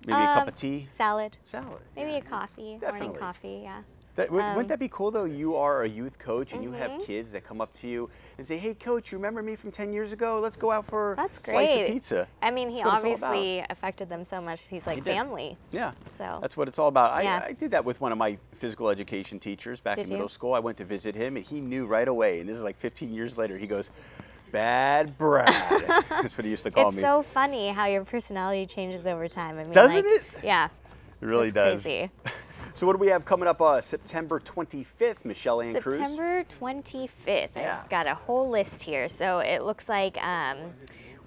maybe a cup of tea? Salad. Salad. Maybe a coffee, Definitely. morning coffee, yeah. Wouldn't that be cool, though? You are a youth coach, and you have kids that come up to you and say, hey, coach, you remember me from 10 years ago? Let's go out for a slice of pizza. I mean, he obviously affected them so much. He's like family. Yeah. So that's what it's all about. Yeah. I did that with one of my physical education teachers back in middle school. I went to visit him, and he knew right away. And this is like 15 years later. He goes, Bad Brad. That's what he used to call me. It's so funny how your personality changes over time. I mean, doesn't it? Yeah. It really does. Crazy. So what do we have coming up September 25th, Michelle Ann Cruz? September 25th. Yeah. I've got a whole list here. So it looks like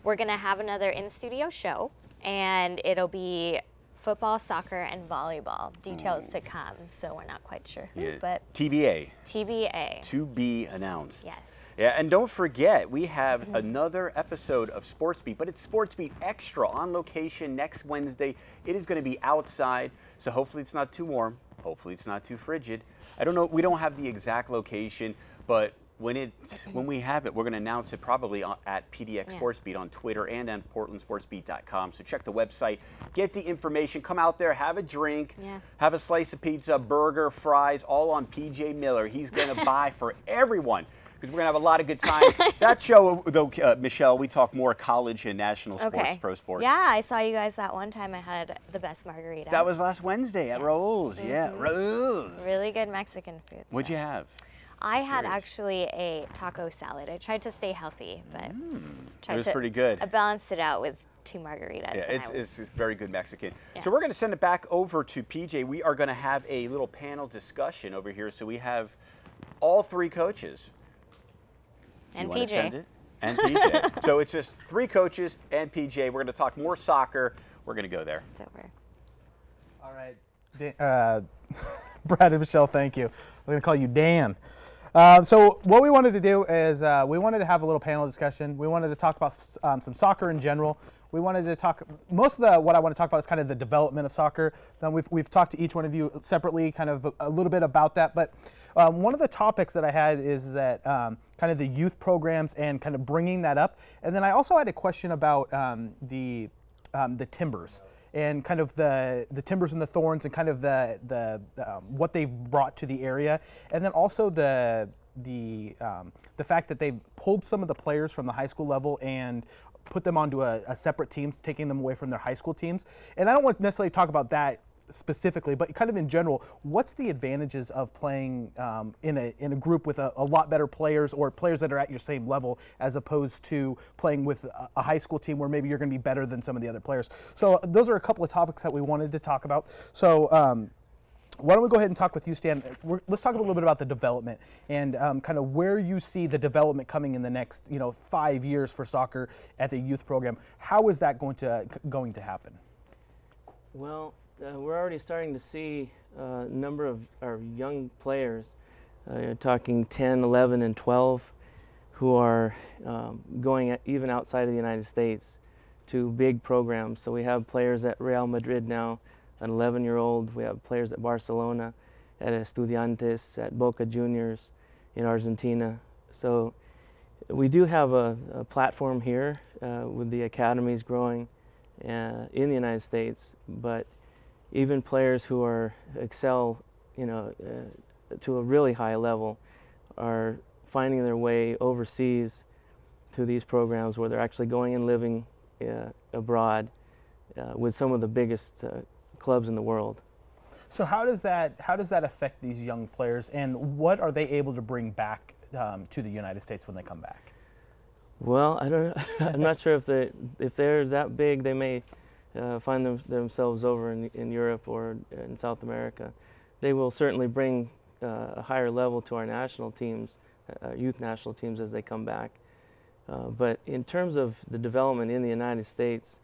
we're going to have another in-studio show, and it'll be football, soccer, and volleyball. Details to come, so we're not quite sure who, but TBA. TBA. To be announced. Yes. Yeah, and don't forget, we have another episode of SportsBeat, but it's SportsBeat Extra on location next Wednesday. It is going to be outside, so hopefully it's not too warm. Hopefully it's not too frigid. I don't know. We don't have the exact location, but when we have it, we're going to announce it probably at PDX SportsBeat on Twitter and on PortlandSportsBeat.com. So check the website, get the information, come out there, have a drink, have a slice of pizza, burger, fries, all on PJ Miller. He's going to buy for everyone, because we're going to have a lot of good time. That show, though, Michelle, we talk more college and national sports, pro sports. Yeah, I saw you guys that one time. I had the best margarita. That was last Wednesday at Raul's. Yeah, Raul's. Really good Mexican food. What'd you have? I had actually a taco salad. I tried to stay healthy, but it was pretty good. I balanced it out with 2 margaritas. Yeah, it's very good Mexican. Yeah. So we're going to send it back over to PJ. We are going to have a little panel discussion over here. So we have all 3 coaches. And PJ. Send it? And PJ. So it's just 3 coaches and PJ. We're going to talk more soccer. We're going to go there. It's over. All right. Brad and Michelle, thank you. I'm going to call you Dan. So what we wanted to do is we wanted to have a little panel discussion. We wanted to talk about some soccer in general. We wanted to talk, what I want to talk about is kind of the development of soccer. Then we've talked to each one of you separately, kind of a little bit about that. But one of the topics that I had is that kind of the youth programs and kind of bringing that up. And then I also had a question about the Timbers and kind of the Timbers and the Thorns and kind of the what they've brought to the area, and then also the fact that they've pulled some of the players from the high school level and put them onto a separate teams, taking them away from their high school teams. And I don't want to necessarily talk about that specifically, but kind of in general, what's the advantages of playing in a group with a lot better players or players that are at your same level as opposed to playing with a high school team where maybe you're going to be better than some of the other players? So those are a couple of topics that we wanted to talk about. So why don't we go ahead and talk with you, Stan? Let's talk a little bit about the development and kind of where you see the development coming in the next 5 years for soccer at the youth program. How is that going to happen? Well, we're already starting to see a number of our young players, talking 10, 11, and 12, who are going even outside of the United States to big programs. So we have players at Real Madrid now, an 11-year-old. We have players at Barcelona, at Estudiantes, at Boca Juniors in Argentina. So we do have a platform here with the academies growing in the United States, but even players who excel, to a really high level, are finding their way overseas to these programs where they're actually going and living abroad with some of the biggest clubs in the world. So how does that affect these young players, and what are they able to bring back to the United States when they come back? Well, I don't know. I'm not sure if they're that big, they may find themselves over in Europe or in South America. They will certainly bring a higher level to our national teams, youth national teams, as they come back. But in terms of the development in the United States,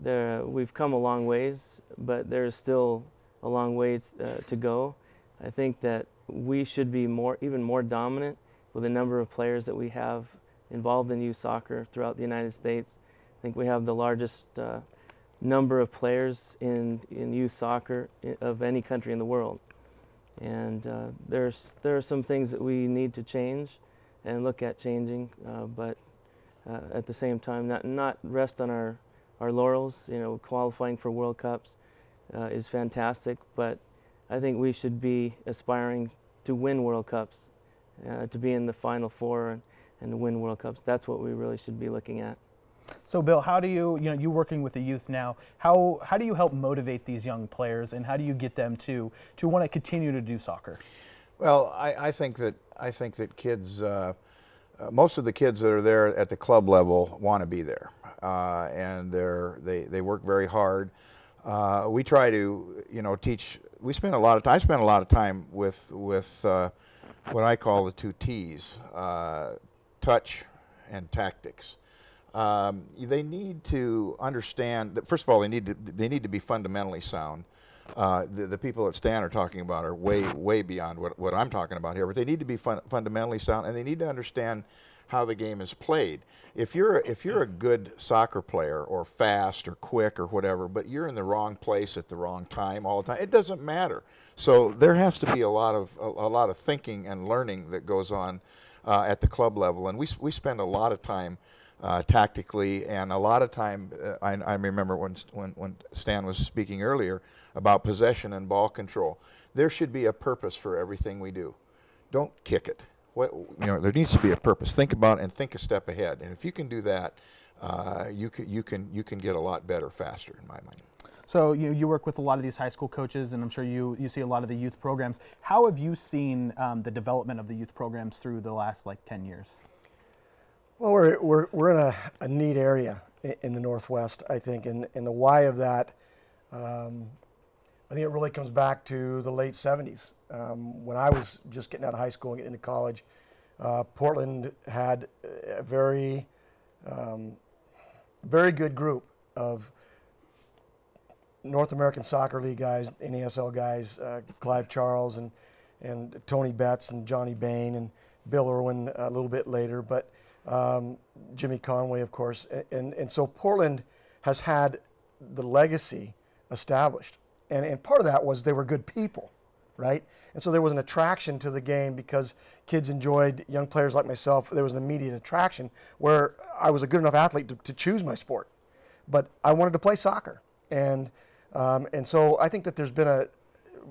we've come a long ways, but there's still a long way to go. I think that we should be even more dominant with the number of players that we have involved in youth soccer throughout the United States. I think we have the largest number of players in youth soccer of any country in the world. And there are some things that we need to change and look at changing, but at the same time not rest on our laurels. Qualifying for World Cups is fantastic, but I think we should be aspiring to win World Cups, to be in the Final Four and to win World Cups. That's what we really should be looking at. So Bill, how do you're working with the youth now, how do you help motivate these young players, and how do you get them to want to continue to do soccer? Well, I think that kids, most of the kids that are there at the club level want to be there, and they work very hard. We try to teach. I spend a lot of time with what I call the 2 T's, touch and tactics. They need to understand that, first of all, they need to be fundamentally sound. The people that Stan are talking about are way beyond what I'm talking about here, but they need to be fundamentally sound, and they need to understand how the game is played. If you're a good soccer player, or fast or quick or whatever, but you're in the wrong place at the wrong time all the time, it doesn't matter. So there has to be a lot of thinking and learning that goes on at the club level, and we spend a lot of time tactically, and a lot of time. I remember when Stan was speaking earlier about possession and ball control. There should be a purpose for everything we do. Don't kick it. There needs to be a purpose. Think about it and think a step ahead. And if you can do that, you can get a lot better faster, in my mind. So you work with a lot of these high school coaches, and I'm sure you see a lot of the youth programs. How have you seen the development of the youth programs through the last 10 years? Well, we're in a neat area in the Northwest, I think, and the why of that, I think it really comes back to the late 70s. When I was just getting out of high school and getting into college, Portland had a very good group of North American Soccer League guys, NASL guys, Clive Charles and Tony Betts and Johnny Bain Bill Irwin a little bit later, but Jimmy Conway, of course. And so Portland has had the legacy established. And part of that was they were good people, right? And so there was an attraction to the game because kids enjoyed, young players like myself, there was an immediate attraction where I was a good enough athlete to choose my sport. But I wanted to play soccer. And so I think that there's been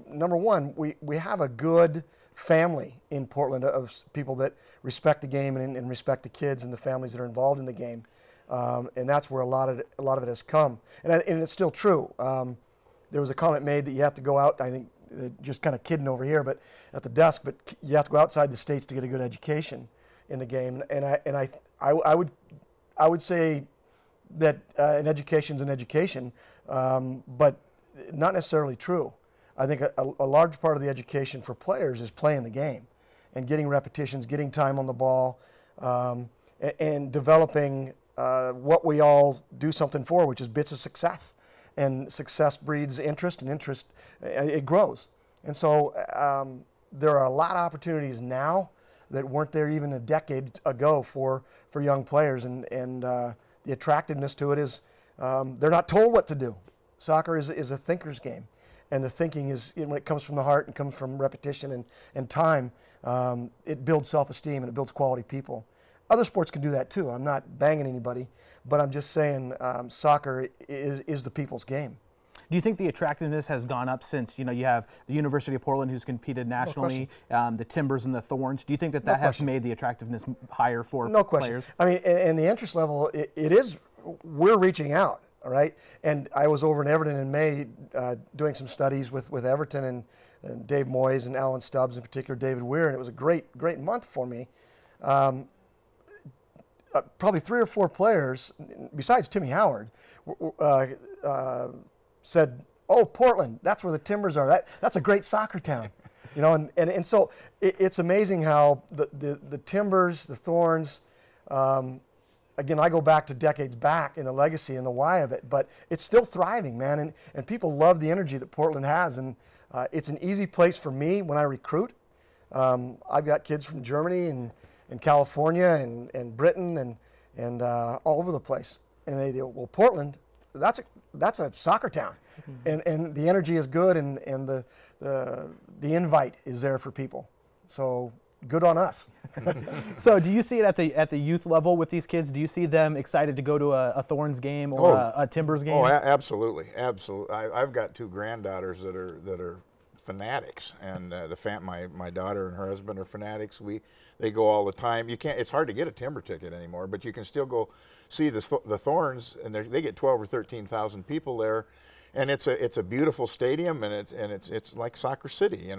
number one, we have a good family in Portland of people that respect the game and respect the kids and the families that are involved in the game. And that's where a lot of it has come. And it's still true. There was a comment made that you have to go out, I think, just kind of kidding over here, but at the desk, but you have to go outside the states to get a good education in the game. And I would say that an education's an education, but not necessarily true. I think a large part of the education for players is playing the game and getting repetitions, getting time on the ball, and developing what we all do something for, which is bits of success. And success breeds interest, and interest, it grows. And so there are a lot of opportunities now that weren't there even a decade ago for young players. And the attractiveness to it is they're not told what to do. Soccer is a thinker's game. And the thinking is, when it comes from the heart and comes from repetition and time, it builds self-esteem and it builds quality people. Other sports can do that too. I'm not banging anybody, but I'm just saying soccer is the people's game. Do you think the attractiveness has gone up since, you have the University of Portland who's competed nationally, the Timbers and the Thorns? Do you think that has made the attractiveness higher for players? No question. I mean, and the interest level, it is, we're reaching out, all right? And I was over in Everton in May doing some studies with Everton and Dave Moyes and Alan Stubbs, in particular David Weir, and it was a great month for me. Probably 3 or 4 players, besides Timmy Howard, said, "Oh, Portland, that's where the Timbers are. That's a great soccer town." And so it's amazing how the Timbers, the Thorns, again, I go back to decades back in the legacy and the why of it, but it's still thriving, man, and people love the energy that Portland has, and it's an easy place for me when I recruit. I've got kids from Germany and California and Britain and all over the place, and they go, "Well, Portland, that's a soccer town," and the energy is good, and the invite is there for people. So good on us. So do you see it at the youth level with these kids? Do you see them excited to go to a Thorns game or a Timbers game? Oh, absolutely, absolutely. I've got 2 granddaughters that are fanatics, and my daughter and her husband are fanatics. They go all the time. It's hard to get a Timber ticket anymore, but you can still go see the Thorns, and they get 12 or 13,000 people there, and it's a beautiful stadium, and it's like Soccer City,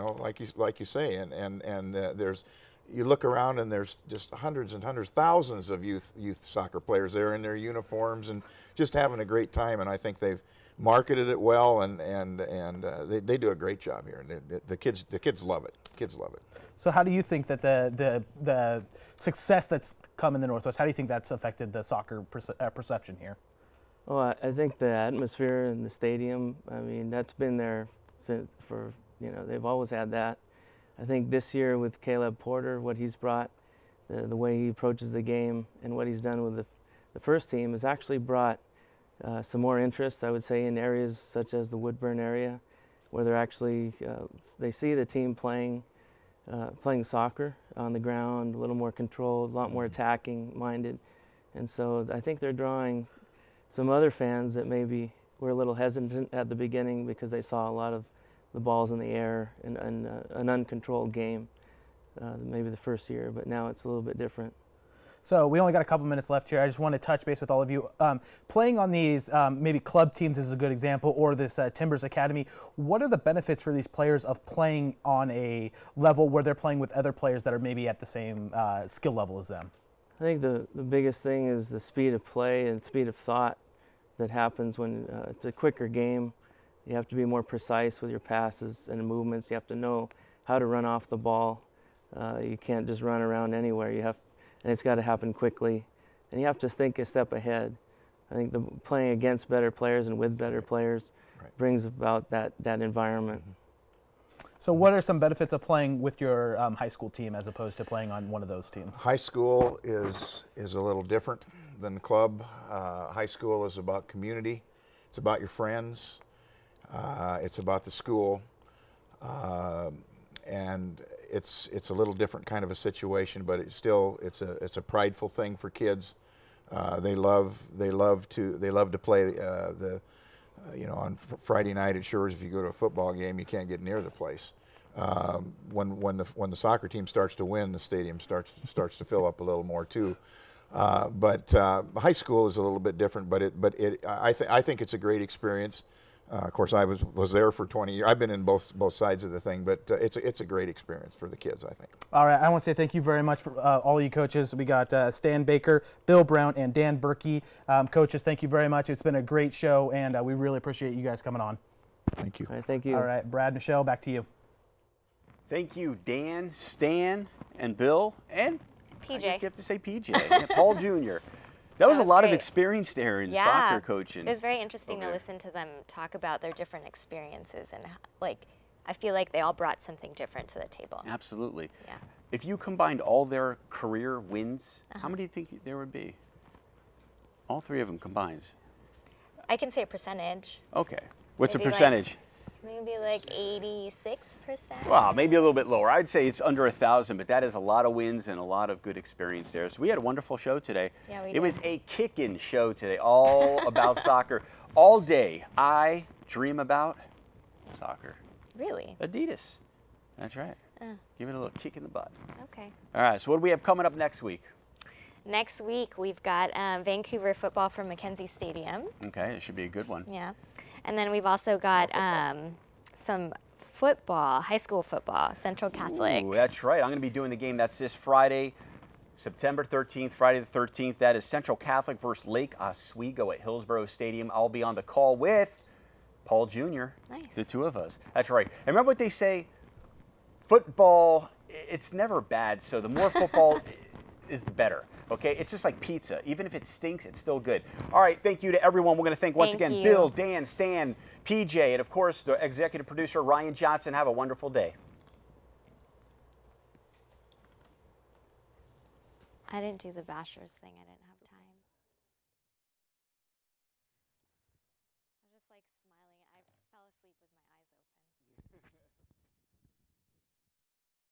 like you say, and there's, you look around and there's just hundreds and hundreds, thousands of youth soccer players there in their uniforms and just having a great time, and I think they've marketed it well, and they do a great job here. The kids love it. Kids love it. So how do you think that the success that's come in the Northwest, how do you think that's affected the soccer perception here? Well, I think the atmosphere in the stadium, I mean, that's been there they've always had that. I think this year with Caleb Porter, what he's brought, the way he approaches the game and what he's done with the first team has actually brought some more interest, I would say, in areas such as the Woodburn area, where they're actually, they see the team playing soccer on the ground, a little more controlled, a lot more attacking minded. And so I think they're drawing some other fans that maybe were a little hesitant at the beginning because they saw a lot of the balls in the air and an uncontrolled game maybe the first year, but now it's a little bit different. So we only got a couple minutes left here. I just want to touch base with all of you. Playing on these maybe club teams is a good example, or this Timbers Academy. What are the benefits for these players of playing on a level where they're playing with other players that are maybe at the same skill level as them? I think the biggest thing is the speed of play and speed of thought that happens when it's a quicker game. You have to be more precise with your passes and movements. You have to know how to run off the ball. You can't just run around anywhere. And it's got to happen quickly. And you have to think a step ahead. I think playing against better players and with better players brings about that environment. So what are some benefits of playing with your high school team as opposed to playing on one of those teams? High school is a little different than the club. High school is about community. It's about your friends. It's about the school. And it's a little different kind of a situation, but it's a prideful thing for kids. They love to play on Friday night at Sherwood. If you go to a football game, you can't get near the place. When the soccer team starts to win, the stadium starts to fill up a little more too. But high school is a little bit different. But I think it's a great experience. Of course, I was there for 20 years. I've been in both sides of the thing, but it's a great experience for the kids, I think. All right, I want to say thank you very much for all you coaches. We got Stan Baker, Bill Brown, and Dan Birkey. Coaches, thank you very much. It's been a great show, and we really appreciate you guys coming on. Thank you. All right, thank you. All right, Brad, Michelle, back to you. Thank you, Dan, Stan, and Bill, and PJ. I guess you have to say PJ, yeah, Paul Jr. That was a lot of experience there in soccer coaching. It was very interesting to listen to them talk about their different experiences, and I feel like they all brought something different to the table. Absolutely. Yeah. If you combined all their career wins, how many do you think there would be? All three of them combined. I can say a percentage. Okay. What's Maybe the percentage? Maybe like 86%. Well, maybe a little bit lower. I'd say it's under 1,000, but that is a lot of wins and a lot of good experience there. So we had a wonderful show today. Yeah, we It did. was a kickin' show today, all about soccer. All day, I dream about soccer. Really? Adidas. That's right. Give it a little kick in the butt. Okay. All right, so what do we have coming up next week? Next week, we've got Vancouver football from Mackenzie Stadium. Okay, it should be a good one. Yeah. And then we've also got some football, high school football, Central Catholic. Ooh, that's right. I'm going to be doing the game. That's this Friday, September 13th, Friday the 13th. That is Central Catholic versus Lake Oswego at Hillsborough Stadium. I'll be on the call with Paul Jr., Nice. the two of us. That's right. And remember what they say, football, it's never bad. So the more football is the better. Okay, it's just like pizza. Even if it stinks, it's still good. All right, thank you to everyone. We're going to thank once again you. Bill, Dan, Stan, PJ, and of course the executive producer Ryan Johnson. Have a wonderful day. I didn't do the Bashers thing. I didn't have time. I was just like smiling. I fell asleep.